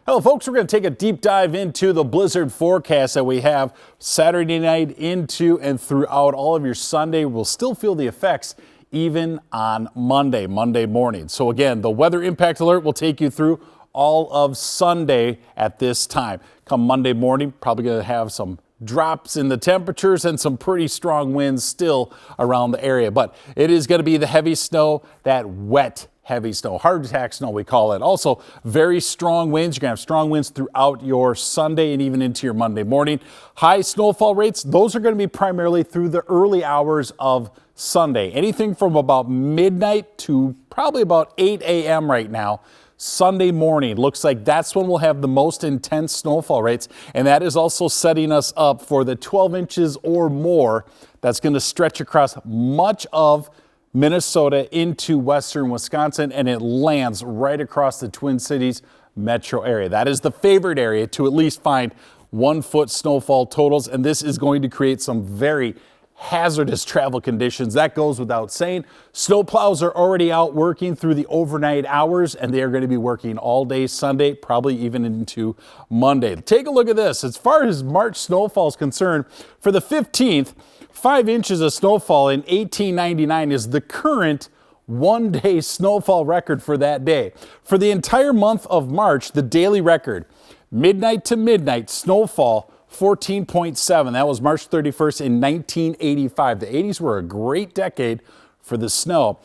Hello folks, we're going to take a deep dive into the blizzard forecast that we have Saturday night into and throughout all of your Sunday. We'll still feel the effects even on Monday morning. So again, the weather impact alert will take you through all of Sunday at this time. Come Monday morning, probably going to have some drops in the temperatures and some pretty strong winds still around the area. But it is going to be the heavy snow, that wet heavy snow, hard attack snow we call it. Also very strong winds. You're going to have strong winds throughout your Sunday and even into your Monday morning. High snowfall rates, those are going to be primarily through the early hours of Sunday. Anything from about midnight to probably about 8 a.m. right now. Sunday morning looks like that's when we'll have the most intense snowfall rates, and that is also setting us up for the 12 inches or more that's going to stretch across much of Minnesota into western Wisconsin, and it lands right across the Twin Cities metro area. That is the favorite area to at least find 1 foot snowfall totals, and this is going to create some very hazardous travel conditions. That goes without saying. Snowplows are already out working through the overnight hours, and they are going to be working all day Sunday, probably even into Monday. Take a look at this. As far as March snowfall is concerned, for the 15th, 5 inches of snowfall in 1899 is the current one-day snowfall record for that day. For the entire month of March, the daily record, midnight to midnight snowfall, 14.7. That was March 31st in 1985. The 80s were a great decade for the snow.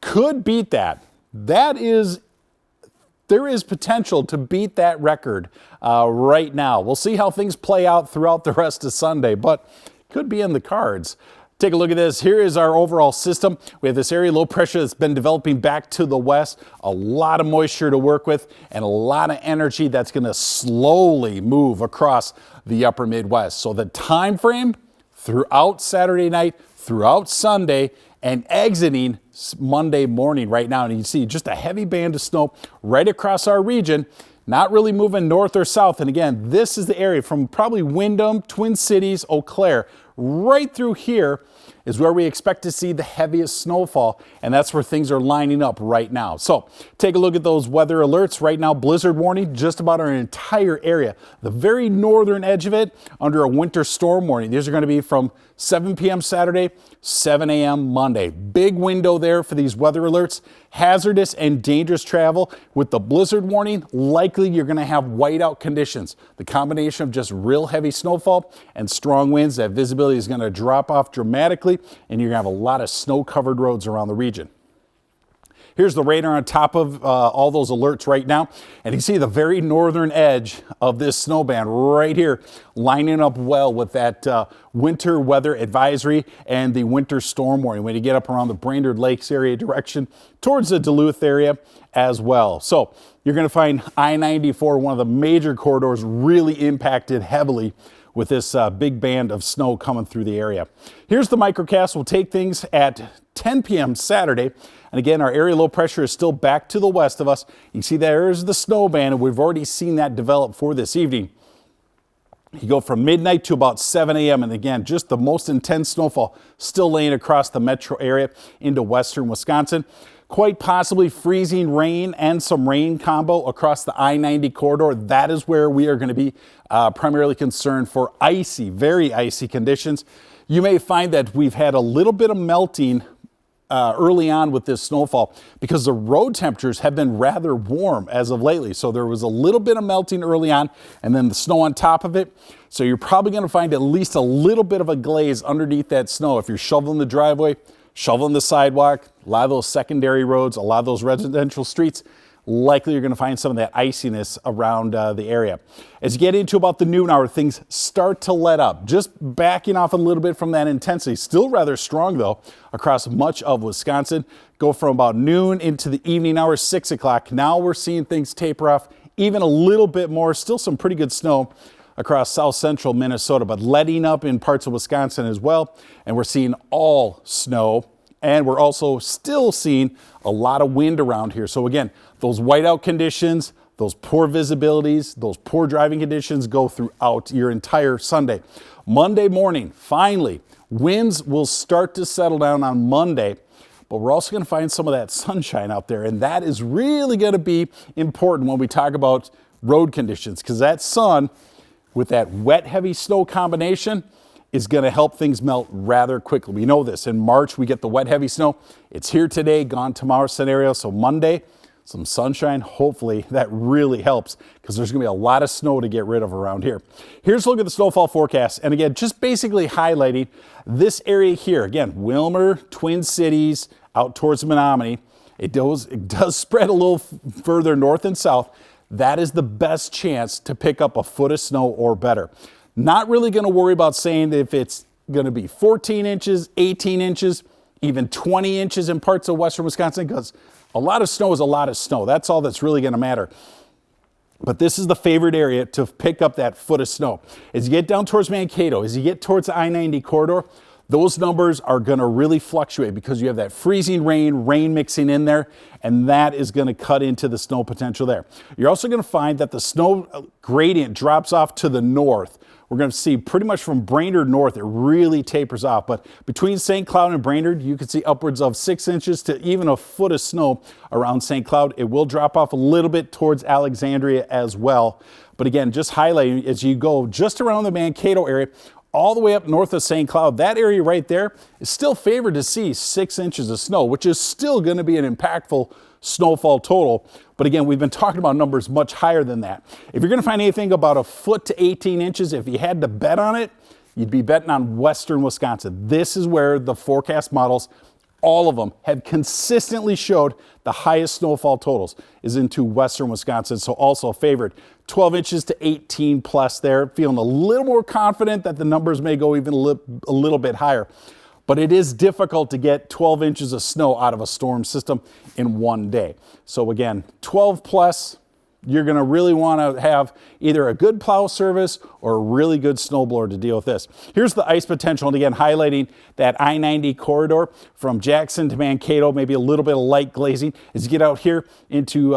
Could beat that. There is potential to beat that record right now. We'll see how things play out throughout the rest of Sunday, but could be in the cards. Take a look at this. Here is our overall system. We have this area low pressure that's been developing back to the west, a lot of moisture to work with, and a lot of energy that's going to slowly move across the upper Midwest. So the time frame throughout Saturday night, throughout Sunday, and exiting Monday morning right now. And you can see just a heavy band of snow right across our region, not really moving north or south. And again, this is the area from probably Windham, Twin Cities, Eau Claire, right through here is where we expect to see the heaviest snowfall, and that's where things are lining up right now. So take a look at those weather alerts right now. Blizzard warning just about our entire area. The very northern edge of it under a winter storm warning. These are going to be from 7 p.m. Saturday, 7 a.m. Monday. Big window there for these weather alerts. Hazardous and dangerous travel. With the blizzard warning, likely you're going to have whiteout conditions. The combination of just real heavy snowfall and strong winds, that visibility is going to drop off dramatically, and you're going to have a lot of snow-covered roads around the region. Here's the radar on top of all those alerts right now. And you can see the very northern edge of this snow band right here lining up well with that winter weather advisory and the winter storm warning when you get up around the Brainerd Lakes area direction towards the Duluth area as well. So you're going to find I-94, one of the major corridors, really impacted heavily with this big band of snow coming through the area. Here's the microcast. We'll take things at 10 p.m. Saturday. And again, our area low pressure is still back to the west of us. You can see there's the snow band, and we've already seen that develop for this evening. You go from midnight to about 7 a.m. And again, just the most intense snowfall still laying across the metro area into western Wisconsin. Quite possibly freezing rain and some rain combo across the I-90 corridor. That is where we are going to be primarily concerned for icy, very icy conditions. You may find that we've had a little bit of melting early on with this snowfall because the road temperatures have been rather warm as of lately. So there was a little bit of melting early on and then the snow on top of it. So you're probably going to find at least a little bit of a glaze underneath that snow if you're shoveling the driveway, shoveling the sidewalk, a lot of those secondary roads, a lot of those residential streets. Likely you're going to find some of that iciness around the area. As you get into about the noon hour, things start to let up. Just backing off a little bit from that intensity. Still rather strong, though, across much of Wisconsin. Go from about noon into the evening hours, 6 o'clock. Now we're seeing things taper off even a little bit more. Still some pretty good snow across south central Minnesota, but letting up in parts of Wisconsin as well. And we're seeing all snow. And we're also still seeing a lot of wind around here. So again, those whiteout conditions, those poor visibilities, those poor driving conditions go throughout your entire Sunday. Monday morning, finally, winds will start to settle down on Monday, but we're also going to find some of that sunshine out there. And that is really going to be important when we talk about road conditions, because that sun with that wet, heavy snow combination is going to help things melt rather quickly. We know this. In March, we get the wet, heavy snow. It's here today, gone tomorrow scenario. So Monday, some sunshine. Hopefully that really helps, because there's going to be a lot of snow to get rid of around here. Here's a look at the snowfall forecast. And again, just basically highlighting this area here. Again, Wilmer, Twin Cities, out towards Menominee. It does spread a little further north and south. That is the best chance to pick up a foot of snow or better. Not really going to worry about saying if it's going to be 14 inches, 18 inches, even 20 inches in parts of western Wisconsin, because a lot of snow is a lot of snow. That's all that's really going to matter. But this is the favorite area to pick up that foot of snow. As you get down towards Mankato, as you get towards the I-90 corridor, those numbers are going to really fluctuate, because you have that freezing rain mixing in there, and that is going to cut into the snow potential there. You're also going to find that the snow gradient drops off to the north. We're going to see pretty much from Brainerd north, it really tapers off. But between St. Cloud and Brainerd, you can see upwards of 6 inches to even a foot of snow around St. Cloud. It will drop off a little bit towards Alexandria as well. But again, just highlighting as you go just around the Mankato area, all the way up north of St. Cloud, that area right there is still favored to see 6 inches of snow, which is still going to be an impactful snowfall total. But again, we've been talking about numbers much higher than that. If you're going to find anything about a foot to 18 inches, if you had to bet on it, you'd be betting on western Wisconsin. This is where the forecast models, all of them, have consistently showed the highest snowfall totals is into western Wisconsin. So also favored 12 inches to 18 plus there. Feeling a little more confident that the numbers may go even a little bit higher. But it is difficult to get 12 inches of snow out of a storm system in one day. So again, 12 plus, you're going to really want to have either a good plow service or a really good snowblower to deal with this. Here's the ice potential, and again, highlighting that I-90 corridor from Jackson to Mankato, maybe a little bit of light glazing. As you get out here into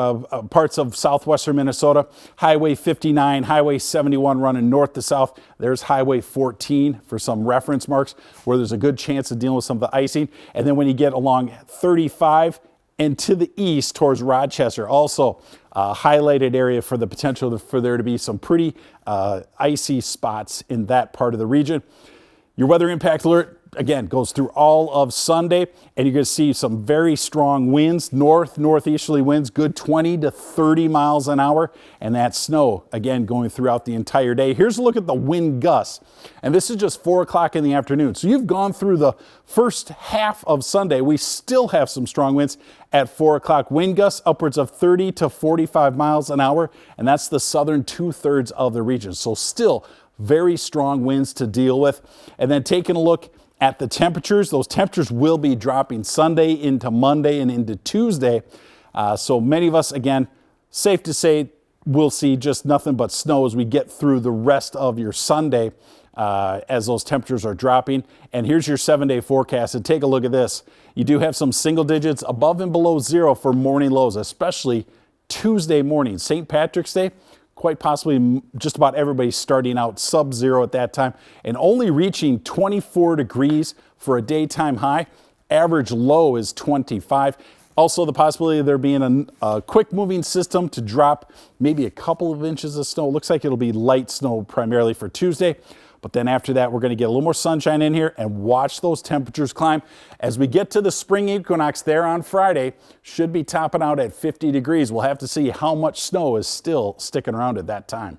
parts of southwestern Minnesota, Highway 59, Highway 71 running north to south. There's Highway 14 for some reference marks where there's a good chance of dealing with some of the icing. And then when you get along 35 and to the east towards Rochester, also a highlighted area for the potential for there to be some pretty icy spots in that part of the region. Your weather impact alert, again, goes through all of Sunday, and you're going to see some very strong winds, northeasterly winds, good 20 to 30 miles an hour, and that snow, again, going throughout the entire day. Here's a look at the wind gusts, and this is just 4 o'clock in the afternoon. So you've gone through the first half of Sunday. We still have some strong winds at 4 o'clock. Wind gusts upwards of 30 to 45 miles an hour, and that's the southern 2/3 of the region. So still very strong winds to deal with. And then taking a look at the temperatures, those temperatures will be dropping Sunday into Monday and into Tuesday. So many of us, again, safe to say, we'll see just nothing but snow as we get through the rest of your Sunday as those temperatures are dropping. And here's your 7-day forecast. And take a look at this. You do have some single digits above and below zero for morning lows, especially Tuesday morning. St. Patrick's Day, quite possibly just about everybody starting out sub-zero at that time, and only reaching 24 degrees for a daytime high. Average low is 25. Also the possibility of there being a quick moving system to drop maybe a couple of inches of snow. Looks like it'll be light snow primarily for Tuesday. But then after that, we're going to get a little more sunshine in here and watch those temperatures climb. As we get to the spring equinox there on Friday, should be topping out at 50 degrees. We'll have to see how much snow is still sticking around at that time.